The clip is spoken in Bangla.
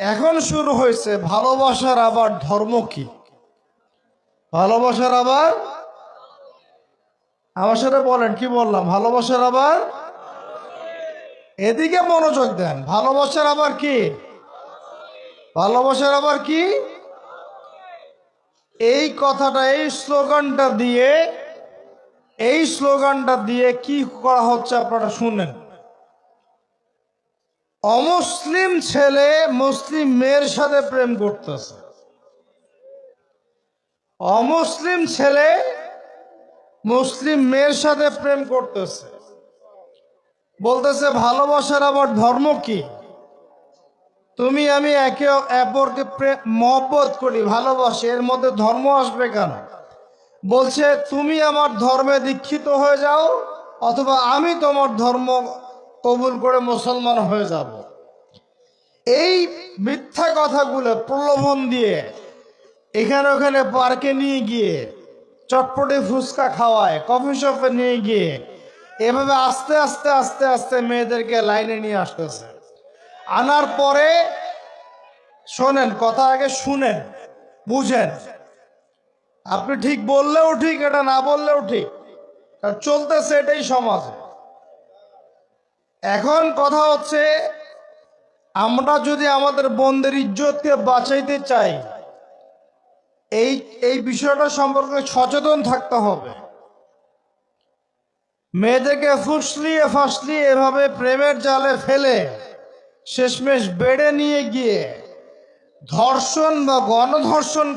এখন শুরু হয়েছে ভালোবাসার আবার ধর্ম কি? ভালোবাসার আবার, আমার সাথে বলেন কি বললাম? ভালোবাসার আবার, এদিকে মনোযোগ দেন। ভালোবাসার আবার কি? ভালোবাসার আবার কি? এই কথাটা, এই স্লোগানটা দিয়ে কি করা হচ্ছে আপনারা শুনেন। অমুসলিম ছেলে মুসলিম মেয়ের সাথে প্রেম করতেছে। অমুসলিম ছেলে মুসলিম মেয়ের সাথে প্রেম করতেছে, বলতেছে ভালোবাসার আবার ধর্ম কি? তুমি আমি একে অপরকে মহব্বত করি, ভালোবাসি, এর মধ্যে ধর্ম আসবে কেন? বলছে তুমি আমার ধর্মে দীক্ষিত হয়ে যাও, অথবা আমি তোমার ধর্ম কবুল করে মুসলমান হয়ে যাব। এই মিথ্যা কথাগুলো প্রলোভন দিয়ে এখানে ওখানে পার্কে নিয়ে গিয়ে, চটপটে ফুচকা খাওয়ায়, কফি শপে নিয়ে গিয়ে, এভাবে আস্তে আস্তে আস্তে আস্তে মেয়েদেরকে লাইনে নিয়ে আসতেছে। আনার পরে শোনেন, কথা আগে শুনেন, বুঝেন। আপনি ঠিক বললেও ঠিক, এটা না বললেও ঠিক, কারণ চলতেছে এটাই সমাজে। এখন কথা হচ্ছে, আমরা যদি আমাদের বোনদের ইজ্জতকে বাঁচাইতে চাই, এই এই বিষয়টা সম্পর্কে সচেতন থাকতে হবে। মেয়েদেরকে ফুসলিয়ে ফাসলিয়ে এভাবে প্রেমের জালে ফেলে শেষমেশ বেড়ে নিয়ে গিয়ে ধর্ষণ বা গণধর্ষণ